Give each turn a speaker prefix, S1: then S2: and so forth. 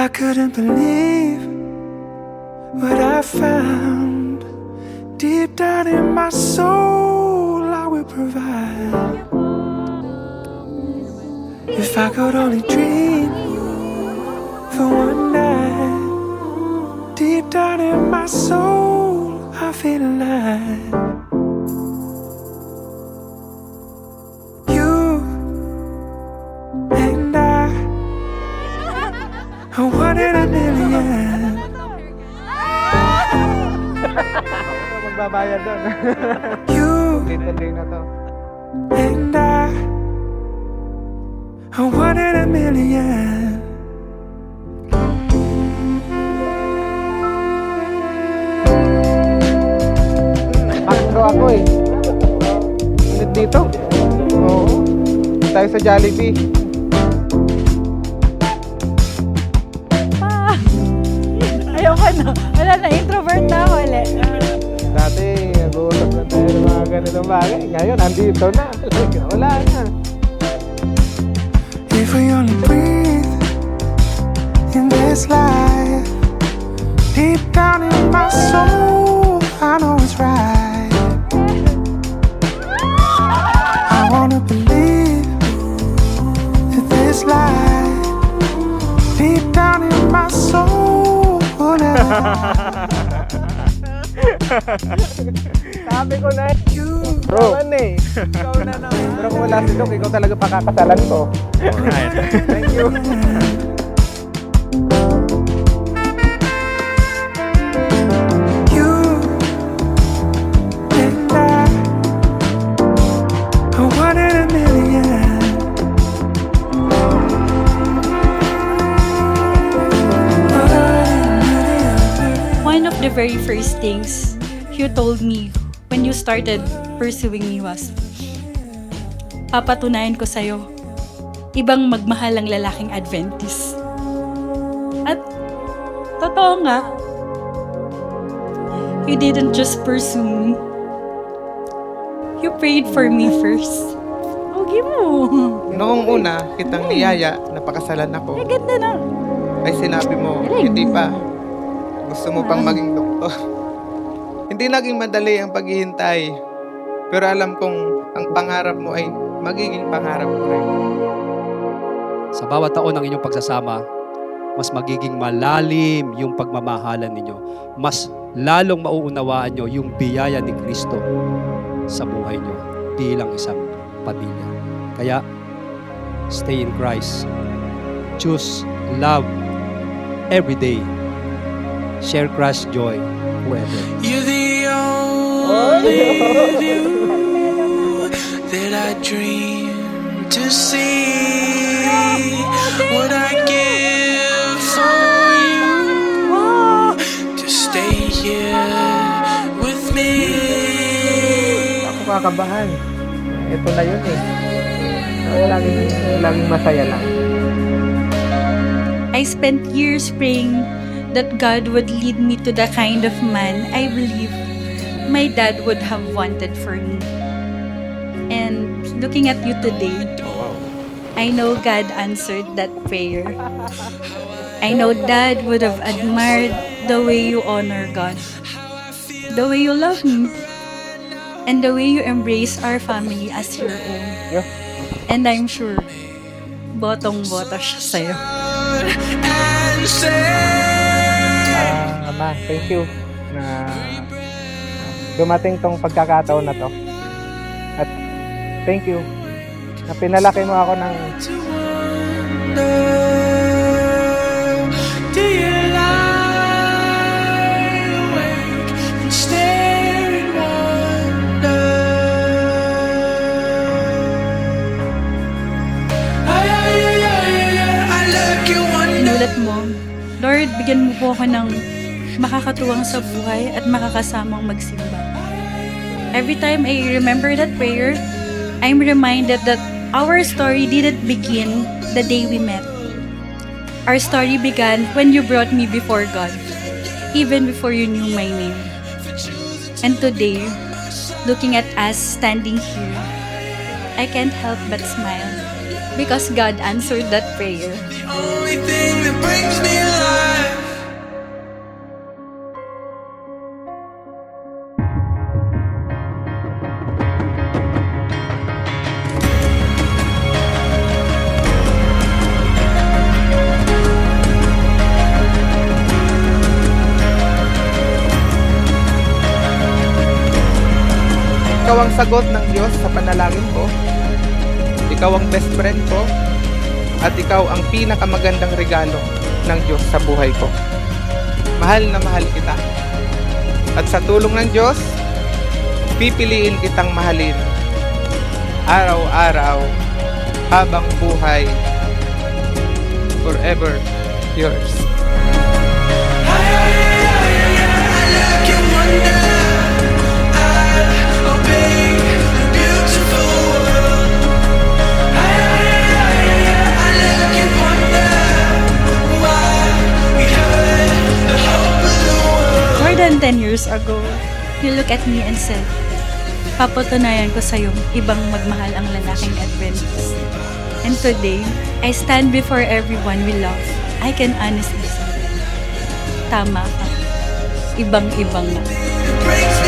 S1: I couldn't believe what I found. Deep down in my soul, I will provide. If I could only dream for one night. Deep down in my soul, I feel alive. You and I are one in a million.
S2: Magbabayad doon.
S1: You
S2: Tuloy na to.
S1: and I are one in a million.
S2: Makro ako eh. Ulit dito. Oo. Tayo sa Jollibee.
S3: Ayoko na. Wala na, introvert na ako ulit.
S2: Dati, nag-uusap na tayo ng mga ganitong bagay. Ngayon, andito na. Wala na.
S1: If we only breathe in this life, deep down in my soul, I know it's right. I wanna believe that this life, deep down in my soul, will never.
S2: Sabi ko na
S1: You
S2: bro. Eh. Ikaw na naman. Pero kung wala si Doc, ikaw talaga pakakasalan ko. Thank you.
S1: You and I are one in a million.
S3: One of the very first things you told me when you started pursuing me was, papatunayan ko sa'yo, ibang magmahal ang lalaking Adventist. At, totoo nga, you didn't just pursue me. You prayed for me first. Okay mo.
S2: Noong una, kitang niyaya, napakasalan ako.
S3: Ay, ganda na.
S2: Ay sinabi mo,
S3: Galing.
S2: hindi pa. Gusto mo pang maging doktor. Hindi naging madali ang paghihintay. Pero alam kong ang pangarap mo ay magiging pangarap ko rin.
S4: Sa bawat taon ng inyong pagsasama, mas magiging malalim yung pagmamahalan ninyo. Mas lalong mauunawaan nyo yung biyaya ni Kristo sa buhay nyo bilang isang pamilya. Kaya, stay in Christ. Choose love every day. Share Christ's joy forever.
S1: You're the only view that I dream to see. What I give for you to stay here with me.
S2: Ako kakabahan. Ito na yun eh. Laging masaya lang.
S3: I spent years praying that God would lead me to the kind of man I believe my dad would have wanted for me. And looking at you today, I know God answered that prayer. I know Dad would have admired the way you honor God, the way you love me, and the way you embrace our family as your own.
S2: Yeah.
S3: And I'm sure, botong-bota siya sa'yo.
S1: And say
S2: Ama, thank you na dumating tong pagkakataon na to. At thank you na pinalaki mo ako ng
S1: to wonder, do you lie awake and stare in wonder? I look and wonder.
S3: Inulat mo, Lord, bigyan mo po ako ng makakatuwang sa buhay at makakasamang magsimba. Every time I remember that prayer, I'm reminded that our story didn't begin the day we met. Our story began when you brought me before God, even before you knew my name. And today, looking at us standing here, I can't help but smile because God answered that prayer.
S1: Only thing that brings me alive.
S2: Ikaw ang sagot ng Diyos sa panalangin ko. Ikaw ang best friend ko. At ikaw ang pinakamagandang regalo ng Diyos sa buhay ko. Mahal na mahal kita. At sa tulong ng Diyos, pipiliin kitang mahalin araw-araw habang buhay. Forever yours.
S1: Look and wonder. I'll obey the beautiful world. I look and wonder why we hurt the hope of the world.
S3: More than 10 years ago, you look at me and said, papatunayan ko sa'yo ibang magmahal ang lalaking Adventist. And today, I stand before everyone we love. I can honestly say, tama ka. Ibang-ibang nga.
S1: Brings me